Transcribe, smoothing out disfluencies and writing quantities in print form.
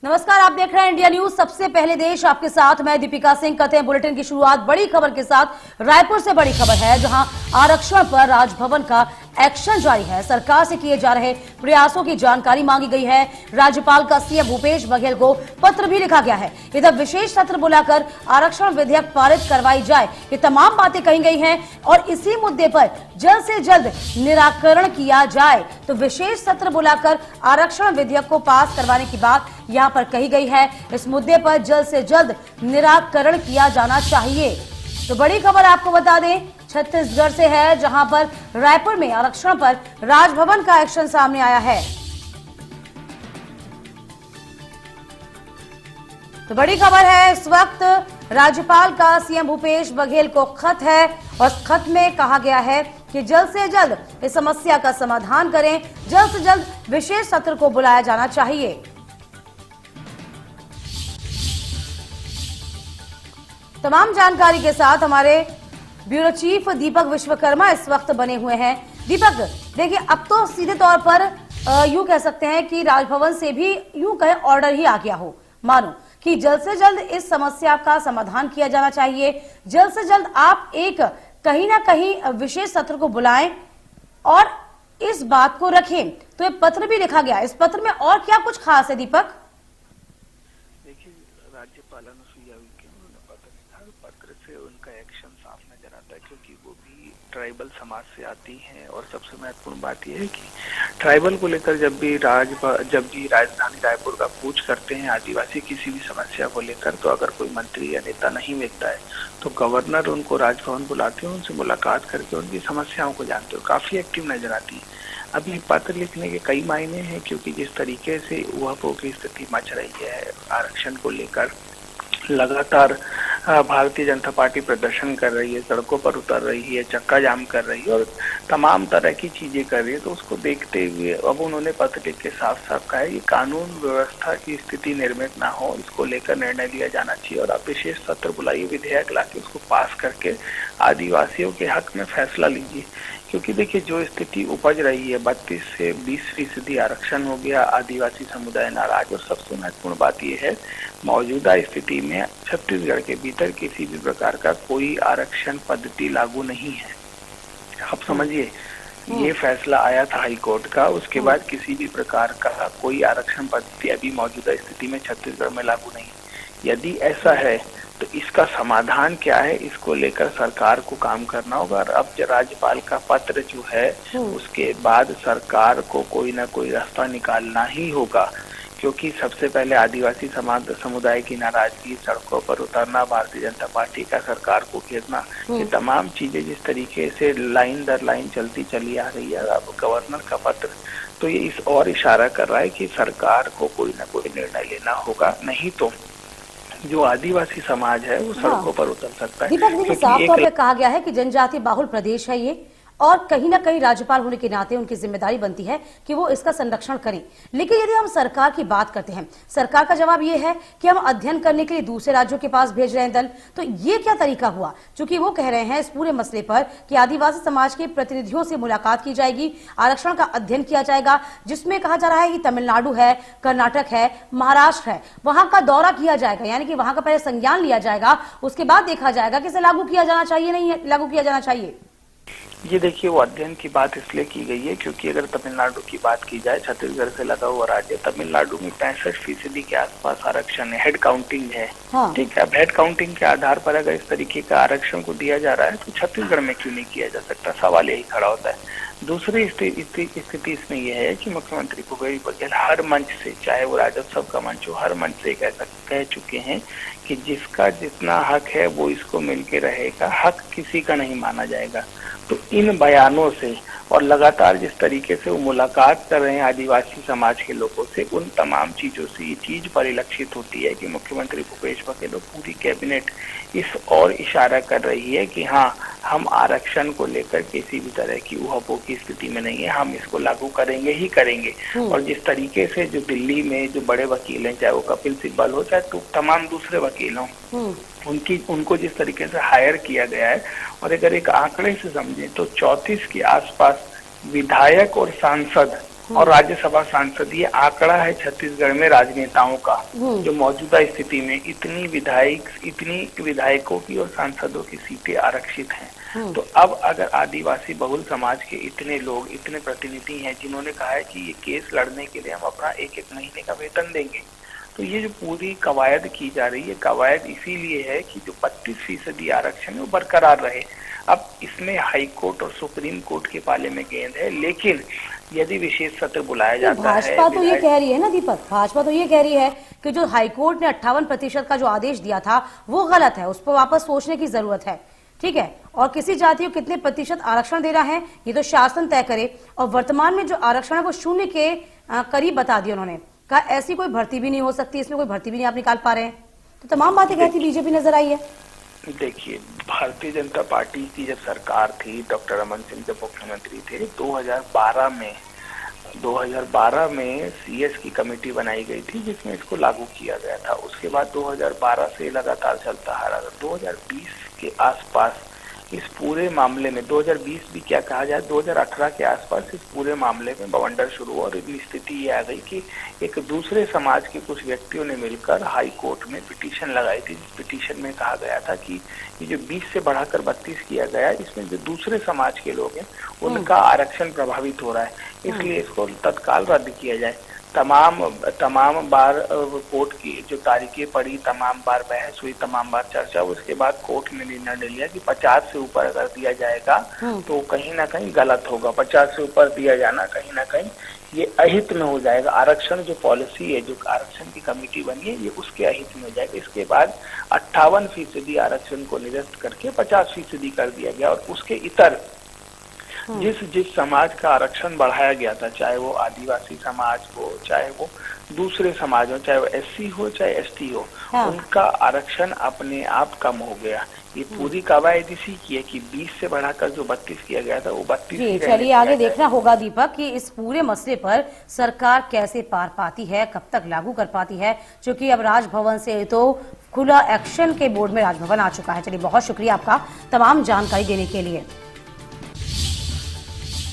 नमस्कार, आप देख रहे हैं इंडिया न्यूज। सबसे पहले देश आपके साथ, मैं दीपिका सिंह। करते हैं बुलेटिन की शुरुआत बड़ी खबर के साथ। रायपुर से बड़ी खबर है, जहां आरक्षण पर राजभवन का एक्शन जारी है। सरकार से किए जा रहे प्रयासों की जानकारी मांगी गई है। राज्यपाल का सीएम भूपेश बघेल को पत्र भी लिखा गया है। इधर विशेष सत्र बुलाकर आरक्षण विधेयक पारित करवाई जाए, ये तमाम बातें कही गई हैं और इसी मुद्दे पर जल्द से जल्द निराकरण किया जाए। तो विशेष सत्र बुलाकर आरक्षण विधेयक को पास करवाने की बात यहां पर कही गई है। इस मुद्दे पर जल्द से जल्द निराकरण किया जाना चाहिए। तो बड़ी खबर आपको बता दें, छत्तीसगढ़ से है, जहां पर रायपुर में आरक्षण पर राजभवन का एक्शन सामने आया है। तो बड़ी खबर है, इस वक्त राज्यपाल का सीएम भूपेश बघेल को खत है और खत में कहा गया है कि जल्द से जल्द इस समस्या का समाधान करें। जल्द से जल्द विशेष सत्र को बुलाया जाना चाहिए। तमाम जानकारी के साथ हमारे ब्यूरो चीफ दीपक विश्वकर्मा इस वक्त बने हुए हैं। दीपक, देखिए, अब तो सीधे तौर पर यूं कह सकते हैं कि राजभवन से भी यूं कहे ऑर्डर ही आ गया हो, मानो कि जल्द से जल्द इस समस्या का समाधान किया जाना चाहिए। जल्द से जल्द आप एक कहीं ना कहीं विशेष सत्र को बुलाएं और इस बात को रखें। तो ये पत्र भी लिखा गया, इस पत्र में और क्या कुछ खास है दीपक? देखिए, राज्यपाल अनुसुईया उइके उन्होंने पत्र लिखा। पत्र से उनका एक्शन साफ नजर आता है, क्योंकि वो भी ट्राइबल समाज से आती हैं। और सबसे महत्वपूर्ण बात यह है कि ट्राइबल को लेकर जब भी राजधानी रायपुर का कूच करते हैं आदिवासी किसी भी समस्या को लेकर, तो अगर कोई मंत्री या नेता नहीं मिलता है तो गवर्नर उनको राजभवन बुलाते हैं, उनसे मुलाकात करके उनकी समस्याओं को जानते हो। काफी एक्टिव नजर आती है। अब ये पत्र लिखने के कई मायने हैं, क्योंकि जिस तरीके से ऊहापोह की स्थिति मच रही है आरक्षण को लेकर, लगातार भारतीय जनता पार्टी प्रदर्शन कर रही है, सड़कों पर उतर रही है, चक्का जाम कर रही है और तमाम तरह की चीजें कर रही है। तो उसको देखते हुए अब उन्होंने पत्र लिख के साफ साफ कहा है कि कानून व्यवस्था की स्थिति निर्मित ना हो, इसको लेकर निर्णय लिया जाना चाहिए और आप विशेष सत्र बुलाइए, विधेयक लाके उसको पास करके आदिवासियों के हक में फैसला लीजिए। क्योंकि देखिए, जो स्थिति उपज रही है, 32 से 20% आरक्षण हो गया, आदिवासी समुदाय नाराज। और सबसे महत्वपूर्ण बात यह है, मौजूदा स्थिति में छत्तीसगढ़ के भीतर किसी भी प्रकार का कोई आरक्षण पद्धति लागू नहीं है। आप समझिए, ये फैसला आया था हाई कोर्ट का, उसके बाद किसी भी प्रकार का कोई आरक्षण पद्धति अभी मौजूदा स्थिति में छत्तीसगढ़ में लागू नहीं है। यदि ऐसा है तो इसका समाधान क्या है, इसको लेकर सरकार को काम करना होगा। और अब राज्यपाल का पत्र जो है, उसके बाद सरकार को कोई ना कोई रास्ता निकालना ही होगा, क्योंकि सबसे पहले आदिवासी समुदाय की नाराजगी, सड़कों पर उतरना, भारतीय जनता पार्टी का सरकार को घेरना, ये तमाम चीजें जिस तरीके से लाइन दर लाइन चलती चली आ रही है, अब गवर्नर का पत्र तो ये इस और इशारा कर रहा है कि सरकार को कोई ना कोई निर्णय लेना होगा, नहीं तो जो आदिवासी समाज है वो सड़कों पर उतर सकता है। दीपक, देखिए, साफ तौर पे कहा गया है कि जनजाति बाहुल प्रदेश है ये, और कहीं ना कहीं राज्यपाल होने के नाते उनकी जिम्मेदारी बनती है कि वो इसका संरक्षण करें। लेकिन यदि हम सरकार की बात करते हैं, सरकार का जवाब ये है कि हम अध्ययन करने के लिए दूसरे राज्यों के पास भेज रहे हैं दल। तो ये क्या तरीका हुआ? क्योंकि वो कह रहे हैं इस पूरे मसले पर कि आदिवासी समाज के प्रतिनिधियों से मुलाकात की जाएगी, आरक्षण का अध्ययन किया जाएगा, जिसमें कहा जा रहा है कि तमिलनाडु है, कर्नाटक है, महाराष्ट्र है, वहां का दौरा किया जाएगा, यानी कि वहां का पहले संज्ञान लिया जाएगा, उसके बाद देखा जाएगा कि इसे लागू किया जाना चाहिए, नहीं लागू किया जाना चाहिए। ये देखिए, वो अध्ययन की बात इसलिए की गई है क्योंकि अगर तमिलनाडु की बात की जाए, छत्तीसगढ़ से लगा हुआ राज्य, तमिलनाडु में 65% के आसपास आरक्षण है, हेड काउंटिंग है। ठीक है, अब हेड काउंटिंग के आधार पर अगर इस तरीके का आरक्षण को दिया जा रहा है तो छत्तीसगढ़ में क्यों नहीं किया जा सकता? सवाल यही खड़ा होता है। दूसरी स्थिति इसमें यह है कि मुख्यमंत्री भूपेश बघेल हर मंच से, चाहे वो राज्योत्सव का मंच हो, हर मंच से कह चुके हैं कि जिसका जितना हक है वो इसको मिलके रहेगा, हक किसी का नहीं माना जाएगा। तो इन बयानों से और लगातार जिस तरीके से वो मुलाकात कर रहे हैं आदिवासी समाज के लोगों से, उन तमाम चीजों से ये चीज परिलक्षित होती है कि मुख्यमंत्री भूपेश बघेल और पूरी कैबिनेट इस और इशारा कर रही है कि हाँ, हम आरक्षण को लेकर किसी भी तरह की ऊहापोह की स्थिति में नहीं है, हम इसको लागू करेंगे ही करेंगे। और जिस तरीके से जो दिल्ली में जो बड़े वकील हैं, चाहे वो कपिल सिब्बल हो, चाहे तो तमाम दूसरे वकील हों, उनको जिस तरीके से हायर किया गया है, और अगर एक आंकड़े से समझें तो 34 के आसपास विधायक और सांसद और राज्यसभा सांसद, ये आंकड़ा है छत्तीसगढ़ में राजनेताओं का, जो मौजूदा स्थिति में इतनी विधायकों की और सांसदों की सीटें आरक्षित हैं। तो अब अगर आदिवासी बहुल समाज के इतने लोग, इतने प्रतिनिधि हैं जिन्होंने कहा है कि ये केस लड़ने के लिए हम अपना 1-1 महीने का वेतन देंगे, तो ये जो पूरी कवायद की जा रही है, कवायद इसीलिए है कि जो 25% आरक्षण है वो बरकरार रहे। अब इसमें हाई कोर्ट और सुप्रीम कोर्ट के पाले में गेंद है, लेकिन यदि विशेष सत्र बुलाया जाता है, भाजपा तो ये कह रही है ना दीपक, भाजपा तो ये कह रही है कि जो हाईकोर्ट ने 58% का जो आदेश दिया था वो गलत है, उस पर वापस सोचने की जरूरत है। ठीक है, और किसी जाति को कितने प्रतिशत आरक्षण देना है ये तो शासन तय करे। और वर्तमान में जो आरक्षण है वो 0 के करीब बता दिया उन्होंने, कहा ऐसी कोई भर्ती भी नहीं हो सकती, इसमें कोई भर्ती भी नहीं आप निकाल पा रहे हैं। तो तमाम बातें कहती बीजेपी नजर आई है। देखिए, भारतीय जनता पार्टी की जब सरकार थी, डॉक्टर रमन सिंह जब मुख्यमंत्री थे, 2012 में सीएस की कमेटी बनाई गई थी जिसमें इसको लागू किया गया था। उसके बाद 2012 से लगातार चलता आ रहा। 2020 के आसपास इस पूरे मामले में, 2020 भी क्या कहा जाए, 2018 के आसपास इस पूरे मामले में बवंडर शुरू हुआ और इतनी स्थिति ये आ गई कि एक दूसरे समाज के कुछ व्यक्तियों ने मिलकर हाई कोर्ट में पिटीशन लगाई थी। जिस पिटीशन में कहा गया था कि ये जो 20 से बढ़ाकर 32 किया गया, इसमें जो दूसरे समाज के लोग हैं उनका आरक्षण प्रभावित हो रहा है, इसलिए इसको तत्काल रद्द किया जाए। तमाम बार कोर्ट की जो तारीखें पड़ी, तमाम बार बहस हुई, तमाम बार चर्चा, उसके बाद कोर्ट ने निर्णय लिया कि 50 से ऊपर अगर दिया जाएगा तो कहीं ना कहीं गलत होगा। 50 से ऊपर दिया जाना कहीं ना कहीं ये अहित में हो जाएगा। आरक्षण जो पॉलिसी है, जो आरक्षण की कमेटी बनी है, ये उसके अहित में हो जाएगा। इसके बाद 58% आरक्षण को निरस्त करके 50% कर दिया गया और उसके इतर जिस समाज का आरक्षण बढ़ाया गया था, चाहे वो आदिवासी समाज हो, चाहे वो दूसरे समाज हो, चाहे वो एससी हो चाहे एसटी हो, उनका आरक्षण अपने आप कम हो गया। ये पूरी कवायद इसी की है कि 20 से बढ़ाकर जो 32 किया गया था वो 32। चलिए आगे देखना होगा दीपक कि इस पूरे मसले पर सरकार कैसे पार पाती है, कब तक लागू कर पाती है, क्योंकि अब राजभवन से तो खुला एक्शन के बोर्ड में राजभवन आ चुका है। चलिए बहुत शुक्रिया आपका तमाम जानकारी देने के लिए।